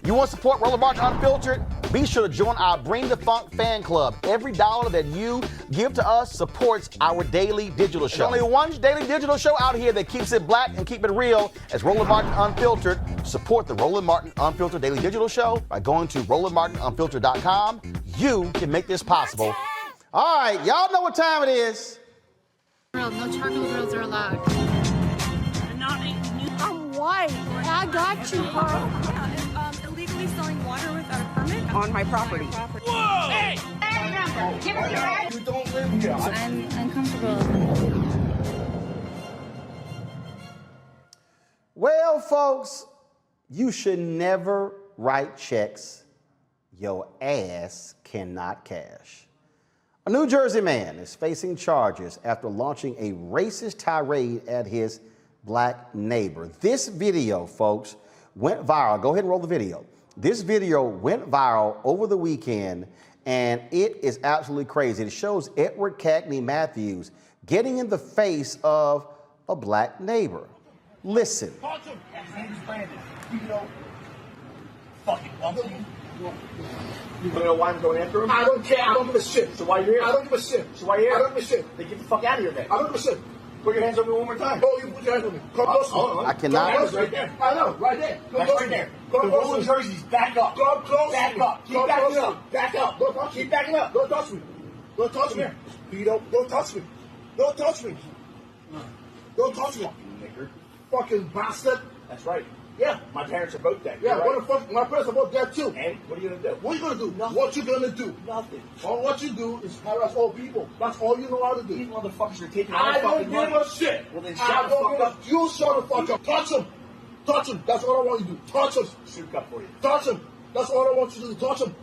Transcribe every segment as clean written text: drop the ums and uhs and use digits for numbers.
You want to support Roland Martin Unfiltered? Be sure to join our Bring the Funk fan club. Every dollar that you give to us supports our daily digital show. There's only one daily digital show out here that keeps it black and keep it real as Roland Martin Unfiltered. Support the Roland Martin Unfiltered daily digital show by going to RolandMartinUnfiltered.com. You can make this possible. All right, y'all know what time it is. No charcoal grills are allowed. I'm white. I got you, Carl. Yeah, illegally selling water without a permit on my property. Whoa! Hey! Give us your ad. You don't live here. I'm uncomfortable. Well, folks, you should never write checks your ass cannot cash. A New Jersey man is facing charges after launching a racist tirade at his black neighbor. This video, folks, went viral. Go ahead and roll the video. This video went viral over the weekend, and it is absolutely crazy. It shows Edward Cagney Matthews getting in the face of a black neighbor. Listen. Talk to him. His name is Brandon. You know, fucking monkey. You wanna know why I'm going after him? I don't care. I don't give a shit. So why are you here? I don't give a shit. So why are you here? I don't give a shit. Then get the fuck out of here, then. I don't give a shit. Put your hands on me one more time. Oh, you put your hands on me. Come close to me. I cannot. That's right there. I know, right there. That's right there. The Roland jerseys, back up. Come close. Back up. Keep backing up. Back up. Don't touch me. Keep backing up. Don't touch me. Don't touch me. Don't touch me. Don't touch me. Don't touch me. Fucking nigger. Fucking bastard. That's right. Yeah, my parents are both dead. Yeah, what the fuck? My parents are both dead too. And what are you gonna do? What are you gonna do? Nothing. What you gonna do? Nothing. All what you do is harass all people. That's all you know how to do. These motherfuckers are taking our fucking money. I don't give a shit. Well then shut the fuck up. You shut the fuck up. Touch him. Touch him. That's all I want you to do. Touch him. Shoot up for you. Touch him. That's all I want you to do. Touch him.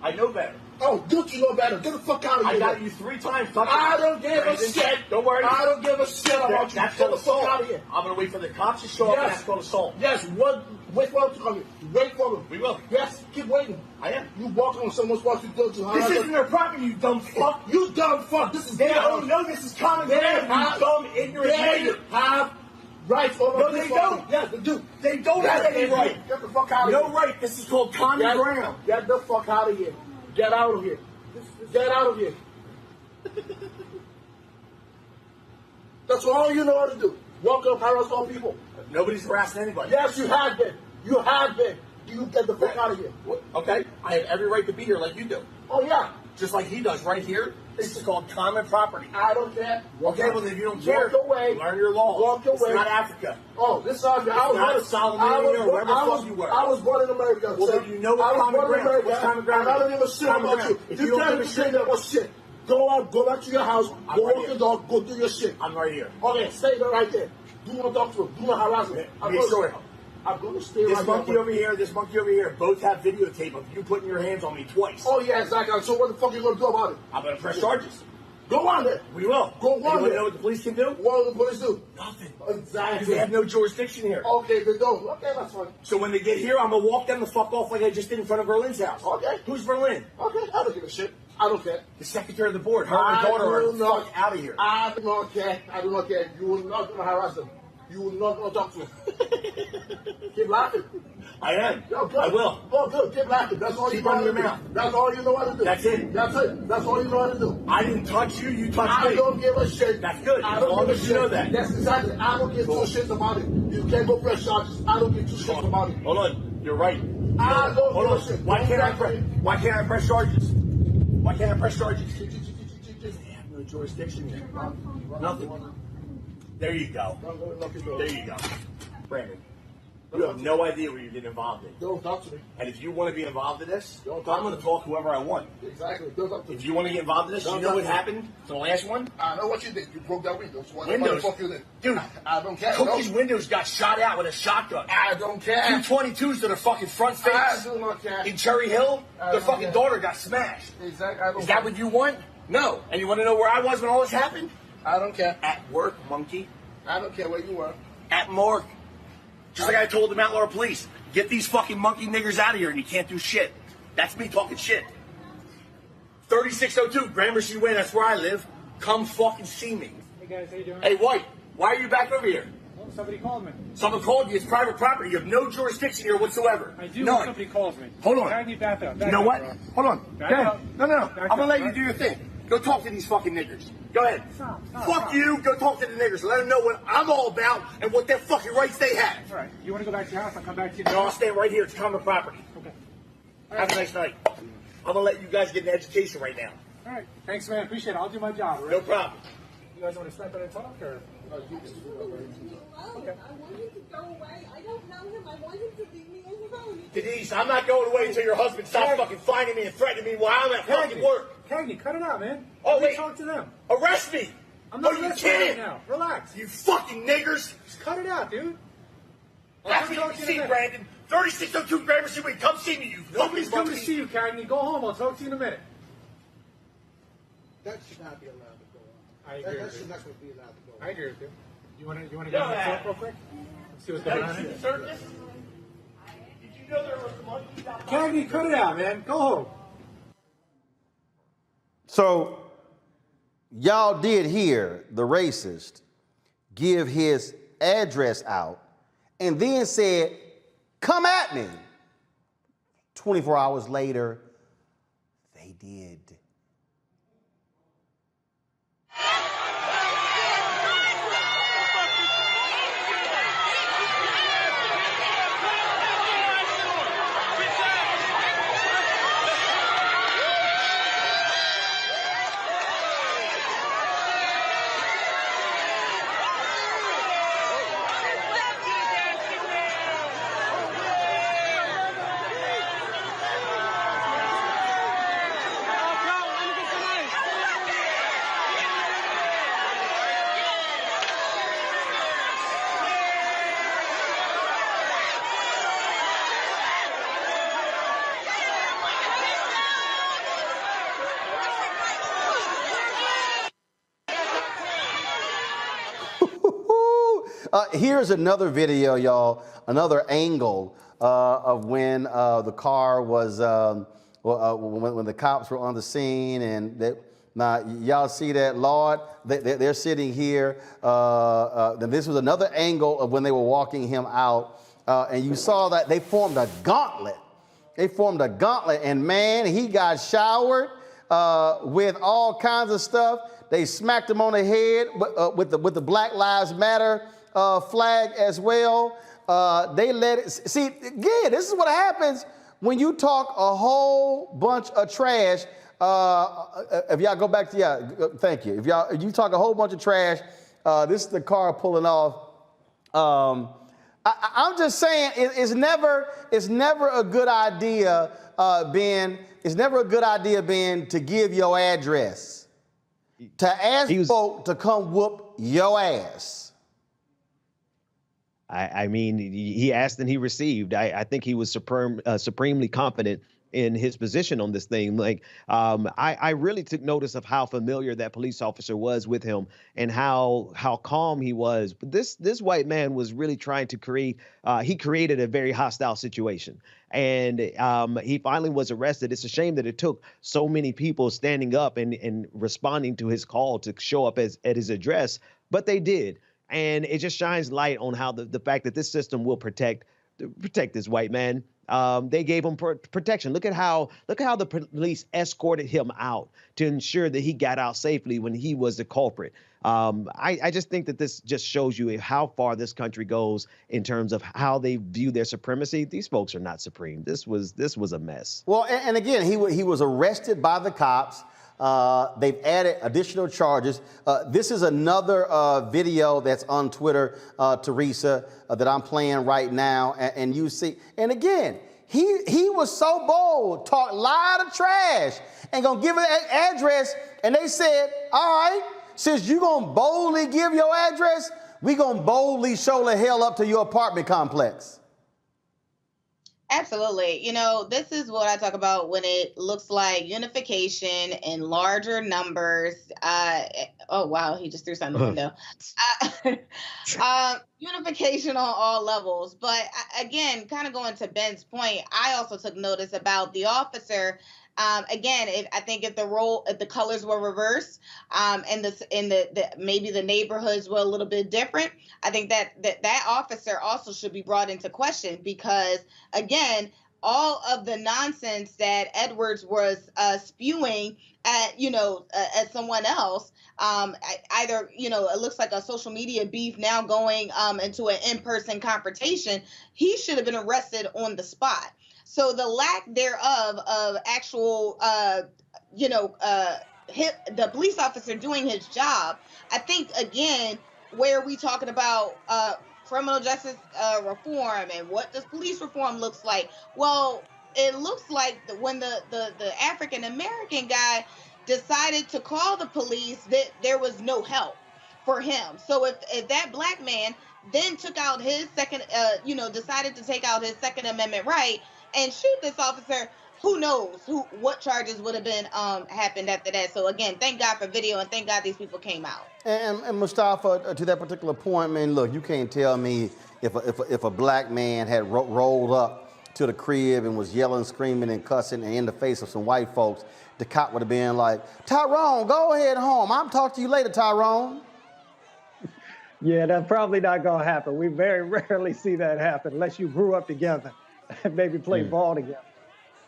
I know better. Oh, don't you know better? Get the fuck out of here. I got you 3 times. I don't give a shit. Don't worry. I don't give a shit. I want you to get the fuck out of here. I'm going to wait for the cops to show up and that's called assault. Yes, wait for them to come here. Wait for them. We will. Yes, keep waiting. I am. You walk on someone's property. This isn't their property, you dumb fuck. You dumb fuck. This is their house. No, this is common ground. You dumb, ignorant nigger. Have rights over this. No, they don't. Yes, they do. They don't have any right. Get the fuck out of here. No right. This is called common ground. Get the fuck out of here. Get out of here. Get out of here. That's all you know how to do. Walk up, harass all people. Nobody's harassing anybody. Yes, you have been. You have been. You get the fuck out of here. Okay. I have every right to be here like you do. Oh, yeah. Just like he does right here. This is called common property. I don't care. Okay, well, if you don't care, walk away. Learn your law. Walk away. It's not Africa. Oh, this is Africa. I was born in America. Well, then you know what common ground. What's common ground? I don't give a shit about you. If you can't give a shit about shit, go out, go back to your house, go walk your dog, go do your shit. I'm right here. Okay, stay there right there. Do not talk to him. Do not harass him. I'm going to stay right there. This monkey over here, both have videotape of you putting your hands on me twice. Oh, yeah, exactly. So what the fuck are you going to do about it? I'm going to press charges. Go on there. We will. Go on there. You know what the police can do? What do the police do? Nothing. Exactly. Because they have no jurisdiction here. Okay, they don't. Okay, that's fine. So when they get here, I'm going to walk them the fuck off like I just did in front of Berlin's house. Okay. Who's Berlin? Okay, I don't give a shit. I don't care. The secretary of the board. Her and her daughter are the fuck out of here. I do not care. I do not care. You will not harass them. You will not talk to him. Keep laughing. I am. Oh, I will. Oh, good. Keep laughing. That's all you know how to do. That's all you know how to do. That's it. That's it. That's all you know how to do. I didn't touch you. You touched me. I don't give a shit. That's good. I don't give a shit. You know that. That's exactly. I don't give 2 shits about it. You can't go press charges. I don't give 2 shits about it. Hold on. You're right. I don't give a shit. Why can't I press charges? Why can't I press charges? They have no jurisdiction here. Nothing. There you go. There you go. Brandon, you have no idea what you're getting involved in. Don't talk to me. And if you want to be involved in this, I'm going to talk whoever I want. Exactly. Don't talk to me. If you want to get involved in this, you know what happened to the last one? I know what you did. You broke that window. So windows? What the fuck you did? Dude, I don't care. Cookie's windows got shot out with a shotgun. I don't care. 222s to their fucking front face. I do not care. In Cherry Hill, their fucking daughter got smashed. Exactly. Is that what you want? No. And you want to know where I was when all this happened? I don't care. At work, monkey. I don't care where you were. At morgue. Just like I told the Mount Laurel police, get these fucking monkey niggers out of here and you can't do shit. That's me talking shit. 3602, Gramercy Way, that's where I live. Come fucking see me. Hey guys, how you doing? Hey, White, why are you back over here? Well, Somebody called me. Someone called you. It's private property. You have no jurisdiction here whatsoever. I do None. when somebody calls me. Hold on. Cagney, back up. You know what? Bro. Hold on. Back Go ahead. up. No. Back I'm gonna up, let you right? do your thing. Go talk to these fucking niggers. Go ahead. Stop. Fuck you. Go talk to the niggers. Let them know what I'm all about and what their fucking rights they have. All right. You want to go back to your house? I'll come back to you. No, I'll stay right here. It's common property. Okay. Have a nice night. I'm gonna let you guys get an education right now. All right. Thanks, man. Appreciate it. I'll do my job. All right? No problem. You guys want to step in and talk, or? I want him to go away. I don't know him. I want him to leave me alone. Denise, I'm not going away until your husband stops fucking finding me and threatening me while I'm at fucking work. Cagney, cut it out, man. Oh, Let me wait. talk to them. Arrest me. I'm not Are you arrested right kidding? now. Relax. You fucking niggers. Just cut it out, dude. That's what you see, Brandon. 3602 Gramercy Way. Come see me, you Nobody's fucking coming to see you, Cagney. Go home. I'll talk to you in a minute. That should not be allowed to go on. I agree That with should you. not be allowed to go on. I agree with you. You want to get on the talk real quick? Let's see what's going on here. Circus? Did you know there was monkeys out there? Cagney, cut it out, man. Go home. So, y'all did hear the racist give his address out and then said, come at me. 24 hours later, they did. Here's another video, y'all, another angle of when the car was, when the cops were on the scene. And now, y'all see that, Lord? They're sitting here. Then this was another angle of when they were walking him out. And you saw that they formed a gauntlet. They formed a gauntlet, and man, he got showered with all kinds of stuff. They smacked him on the head with the Black Lives Matter flag as well. They let it, see, again, this is what happens when you talk a whole bunch of trash. If y'all go back to, thank you. If you talk a whole bunch of trash, this is the car pulling off. I'm just saying it's never a good idea, Ben. It's never a good idea, Ben, to give your address, to ask folk to come whoop your ass. I mean, he asked and he received. I think he was supremely confident in his position on this thing. Like, I really took notice of how familiar that police officer was with him and how calm he was. But this white man was really trying to create, he created a very hostile situation. And he finally was arrested. It's a shame that it took so many people standing up and responding to his call to show up at his address, but they did. And it just shines light on how the fact that this system will protect this white man. They gave him protection. Look at how the police escorted him out to ensure that he got out safely when he was the culprit. I just think that this just shows you how far this country goes in terms of how they view their supremacy. These folks are not supreme. This was a mess. Well, and again, he was arrested by the cops. They've added additional charges. This is another video that's on Twitter, Teresa, that I'm playing right now. And you see, and again, he was so bold, talked a lot of trash, and gonna give an address. And they said, all right, since you gonna boldly give your address, we gonna boldly show the hell up to your apartment complex. Absolutely. You know, this is what I talk about when it looks like unification in larger numbers. Oh, wow. He just threw something in the window. Unification on all levels. But again, kind of going to Ben's point, I also took notice about the officer Again, I think if the colors were reversed, and maybe the neighborhoods were a little bit different, I think that officer also should be brought into question, because again, all of the nonsense that Edwards was spewing at at someone else, either it looks like a social media beef now going into an in-person confrontation. He should have been arrested on the spot. So the lack thereof of actual the police officer doing his job, I think, again, where we talking about criminal justice reform and what does police reform looks like? Well, it looks like when the African American guy decided to call the police, that there was no help for him. So if that black man then took out his decided to take out his Second Amendment right and shoot this officer, who knows what charges would have been happened after that. So again, thank God for video, and thank God these people came out. And Mustafa, to that particular point, man, look, you can't tell me if a black man had rolled up to the crib and was yelling, screaming, and cussing and in the face of some white folks, the cop would have been like, Tyrone, go ahead home. I'll talk to you later, Tyrone. Yeah, that's probably not going to happen. We very rarely see that happen unless you grew up together and maybe played ball together.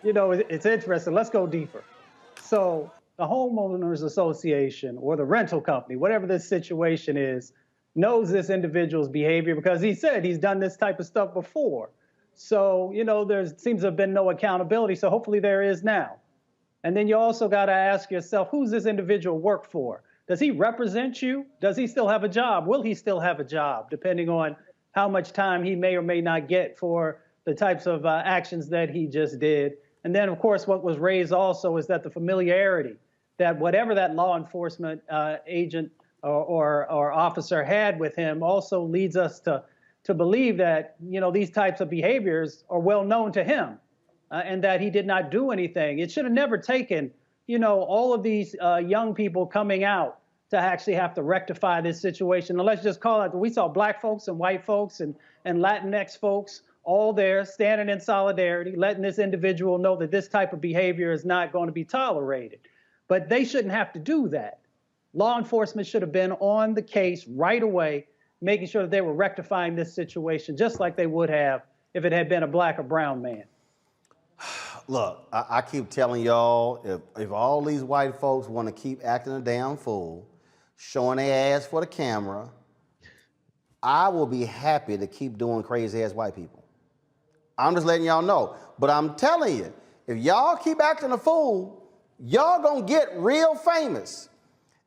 It's interesting. Let's go deeper. So the homeowners association or the rental company, whatever this situation is, knows this individual's behavior because he said he's done this type of stuff before. So, there seems to have been no accountability. So hopefully there is now. And then you also got to ask yourself, who's this individual work for? Does he represent you? Does he still have a job? Will he still have a job, depending on how much time he may or may not get for the types of actions that he just did? And then, of course, what was raised also is that the familiarity, that whatever that law enforcement agent or officer had with him also leads us to believe that, these types of behaviors are well known to him and that he did not do anything. It should have never taken, all of these young people coming out to actually have to rectify this situation. And let's just call it, we saw black folks and white folks and Latinx folks all there standing in solidarity, letting this individual know that this type of behavior is not going to be tolerated. But they shouldn't have to do that. Law enforcement should have been on the case right away, making sure that they were rectifying this situation just like they would have if it had been a black or brown man. Look, I keep telling y'all, if all these white folks want to keep acting a damn fool, showing their ass for the camera, I will be happy to keep doing crazy ass white people. I'm just letting y'all know. But I'm telling you, if y'all keep acting a fool, y'all gonna get real famous.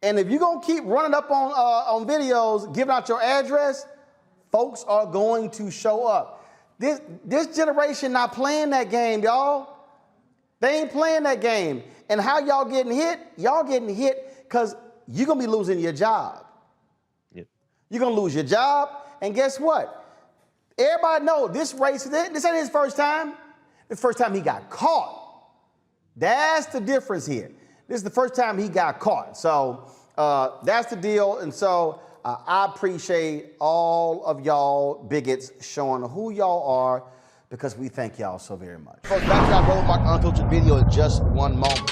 And if you're gonna keep running up on videos, giving out your address, folks are going to show up. This generation not playing that game, y'all. They ain't playing that game. And how y'all getting hit? Y'all getting hit because you're gonna be losing your job. Yep. You're gonna lose your job, and guess what? Everybody know this ain't his first time. The first time he got caught. That's the difference here. This is the first time he got caught. So that's the deal. And so I appreciate all of y'all bigots showing who y'all are, because we thank y'all so very much. Folks, back to our Roland Mark Unfiltered video in just one moment.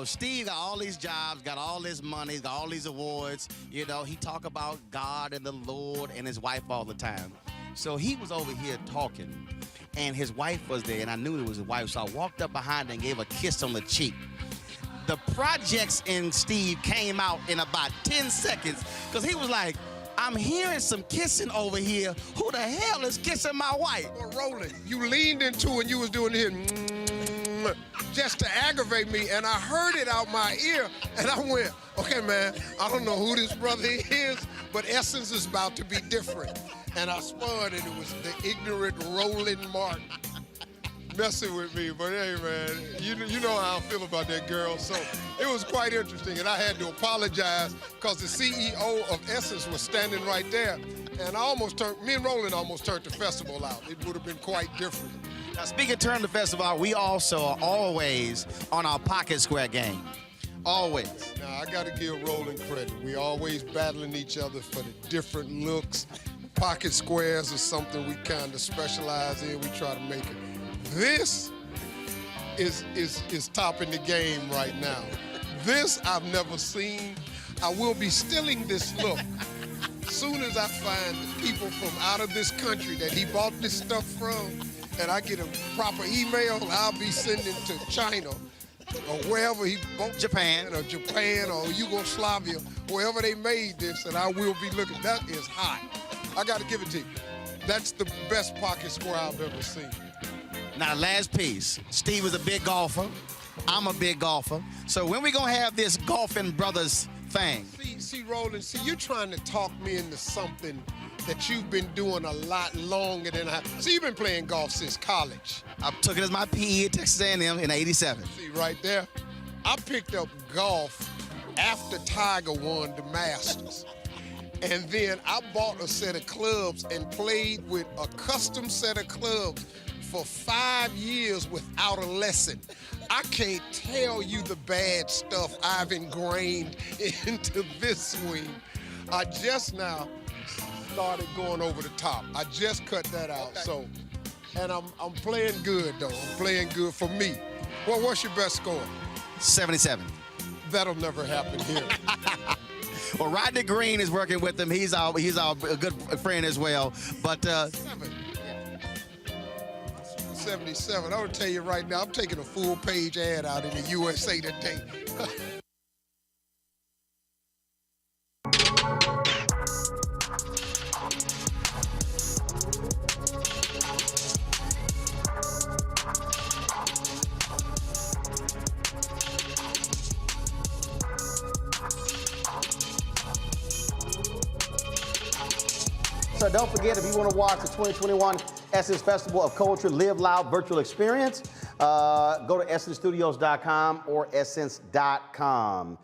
Steve got all these jobs, got all this money, got all these awards. He talk about God and the Lord and his wife all the time. So he was over here talking, and his wife was there, and I knew it was his wife, so I walked up behind her and gave a kiss on the cheek. The projects in Steve came out in about 10 seconds, because he was like, I'm hearing some kissing over here. Who the hell is kissing my wife? Well, Roland, you leaned into and you was doing it just to aggravate me, and I heard it out my ear, and I went, okay, man, I don't know who this brother is, but Essence is about to be different. And I spun, and it was the ignorant Roland Mark messing with me. But hey, man, you know how I feel about that girl. So it was quite interesting, and I had to apologize because the CEO of Essence was standing right there, and me and Roland almost turned the festival out. It would have been quite different. Now, speaking of turn the festival, we also are always on our pocket square game. Always. Now, I got to give Roland credit. We always battling each other for the different looks. Pocket squares is something we kind of specialize in. We try to make it. This is topping the game right now. This I've never seen. I will be stealing this look. As soon as I find the people from out of this country that he bought this stuff from, and I get a proper email, I'll be sending to China or wherever he bought Japan or Yugoslavia, wherever they made this, and I will be looking. That is hot. I got to give it to you. That's the best pocket square I've ever seen. Now, last piece. Steve is a big golfer. I'm a big golfer. So when we gonna have this golfing brothers thing? See, Roland, you're trying to talk me into something that you've been doing a lot longer than I. See, you've been playing golf since college. I took it as my PE at Texas A&M in '87. See, right there, I picked up golf after Tiger won the Masters. And then I bought a set of clubs and played with a custom set of clubs for 5 years without a lesson. I can't tell you the bad stuff I've ingrained into this swing. I just now started going over the top. I just cut that out. So, and I'm playing good though. I'm playing good for me. Well, what's your best score? 77. That'll never happen here. Well, Rodney Green is working with him. He's our good friend as well. But 77. I'm gonna tell you right now, I'm taking a full-page ad out in the USA Today. So don't forget, if you want to watch the 2021 Essence Festival of Culture Live Loud virtual experience, go to essencestudios.com or essence.com.